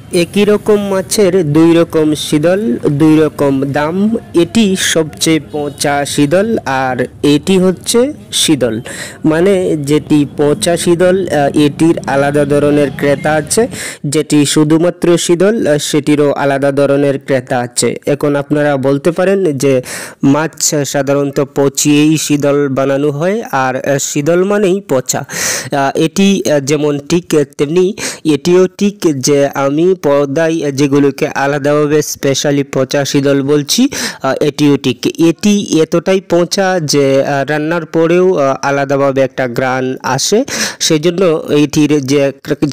একই রকম মাছের দুই রকম শীতল, দুই রকম দাম। এটি সবচেয়ে পচা শীতল আর এটি হচ্ছে শীতল, মানে যেটি পচা শীতল এটির আলাদা ধরনের ক্রেতা আছে, যেটি শুধুমাত্র শীতল সেটিরও আলাদা ধরনের ক্রেতা আছে। এখন আপনারা বলতে পারেন যে মাছ সাধারণত পচিয়েই শীতল বানানো হয় আর শীতল মানেই পচা। এটি যেমন ঠিক তেমনি এটিও ঠিক যে আমি পর্দায় যেগুলোকে আলাদাভাবে স্পেশালি পচা শীতল বলছি, এটিও ঠিক। এটি এতটাই পচা যে রান্নার পরেও আলাদাভাবে একটা ঘ্রাণ আসে। সেজন্য এটির যে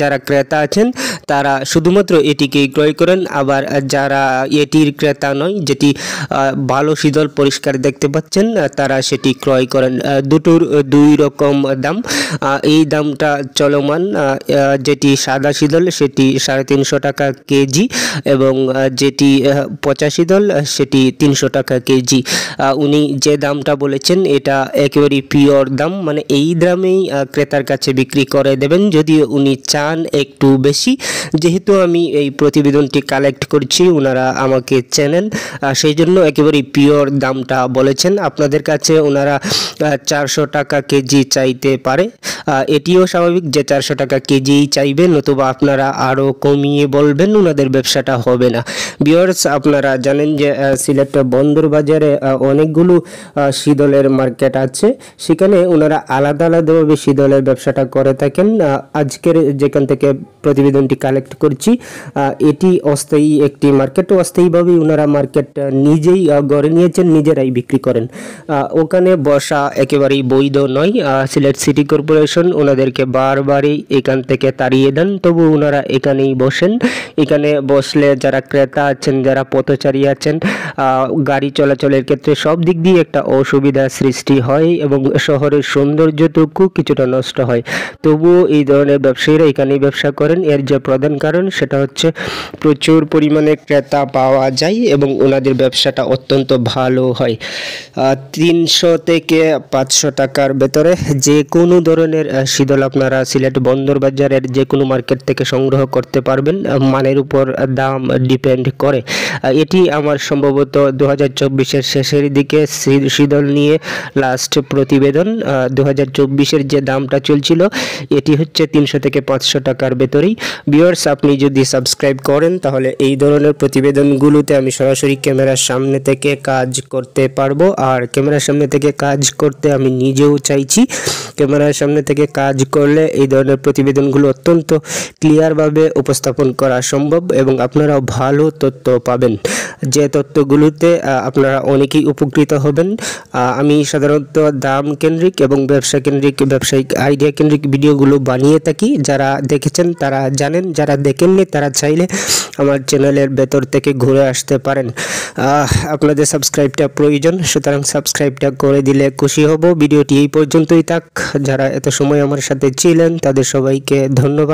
যারা ক্রেতা আছেন তারা শুধুমাত্র এটিকেই ক্রয় করেন, আবার যারা এটির ক্রেতা নয়, যেটি ভালো শীতল পরিষ্কার দেখতে পাচ্ছেন, তারা সেটি ক্রয় করেন। দুটোর দুই রকম দাম। এই দামটা চলমান। যেটি সাদা শীতল সেটি 350 টাকা কেজি এবং যেটি পচা শীতল সেটি 300 টাকা কেজি। উনি যে দামটা বলেছেন এটা একেবারেই পিওর দাম, মানে এই দামেই ক্রেতার কাছে বিক্রি করে দেবেন যদি উনি চান একটু বেশি। যেহেতু আমি এই প্রতিবেদনটি কালেক্ট করছি, ওনারা আমাকে চেনেন, সেই জন্য একেবারেই পিওর দামটা বলেছেন। আপনাদের কাছে ওনারা 400 টাকা কেজি চাইতে পারে, এটিও স্বাভাবিক যে 400 টাকা কেজিই চাইবেন, নতুবা আপনারা আরও কমিয়ে বলবেন, ওনাদের ব্যবসাটা হবে না। ভিউয়ার্স, আপনারা জানেন যে সিলেট বন্দর বাজারে অনেকগুলো শীতলের মার্কেট আছে, সেখানে ওনারা আলাদা আলাদাভাবে শীতলের ব্যবসাটা করে থাকেন। আজকের যেখান থেকে প্রতিবেদনটি কালেক্ট করছি এটি অস্থায়ী একটি মার্কেট, অস্থায়ীভাবেই ওনারা মার্কেট নিজেই গড়ে নিয়েছেন, নিজেরাই বিক্রি করেন। ওখানে বসা একেবারেই বৈধ নয়। সিলেট সিটি কর্পোরেশন ওনাদেরকে বারবারই এখান থেকে তাড়িয়ে দেন, তবু ওনারা এখানেই বসেন। এখানে বসলে যারা ক্রেতা আছেন, যারা পথচারী আছেন, গাড়ি চলাচলের ক্ষেত্রে সব দিক দিয়ে একটা অসুবিধা সৃষ্টি হয় এবং শহরের সৌন্দর্যটুকু কিছুটা নষ্ট হয়। তবুও এই ধরনের ব্যবসায়ীরা এখানেই ব্যবসা করেন। এর যে প্রধান কারণ সেটা হচ্ছে প্রচুর পরিমাণে ক্রেতা পাওয়া যায় এবং ওনাদের ব্যবসাটা অত্যন্ত ভালো হয়। 300 থেকে 500 টাকার ভেতরে যে কোনো ধরনের শীতল আপনারা সিলেট বন্দর বাজারের যে কোনো মার্কেট থেকে সংগ্রহ করতে পারবেন। মানের উপর দাম ডিপেন্ড করে। এটি আমার সম্ভবত 2024-এর শেষের দিকে শীতল নিয়ে লাস্ট প্রতিবেদন। 2024-এর যে দামটা চলছিল এটি হচ্ছে 300 থেকে 500 টাকার ভেতরেই। ভিউয়ার্স, আপনি যদি সাবস্ক্রাইব করেন তাহলে এই ধরনের প্রতিবেদনগুলোতে আমি সরাসরি ক্যামেরার সামনে থেকে কাজ করতে পারবো, আর ক্যামেরার সামনে থেকে কাজ করতে আমি নিজেও চাইছি। ক্যামেরার সামনে থেকে কাজ করলে এই ধরনের প্রতিবেদনগুলো অত্যন্ত ক্লিয়ারভাবে উপস্থাপন করা সম্ভব এবং আপনারাও ভালো তথ্য পাবেন, যে তথ্যগুলোতে আপনারা অনেকেই উপকৃত হবেন। আমি সাধারণত দাম কেন্দ্রিক এবং ব্যবসা কেন্দ্রিক, ব্যবসায়িক আইডিয়া কেন্দ্রিক ভিডিওগুলো বানিয়ে থাকি। যারা দেখেছেন তারা জানেন, যারা দেখেননি তারা চাইলে আমার চ্যানেলের ভেতর থেকে ঘুরে আসতে পারেন। আপনাদের সাবস্ক্রাইবটা প্রয়োজন, সুতরাং সাবস্ক্রাইবটা করে দিলে খুশি হব। ভিডিওটি এই পর্যন্তই থাক। যারা এত সময় আমার সাথে ছিলেন তাদের সবাইকে ধন্যবাদ।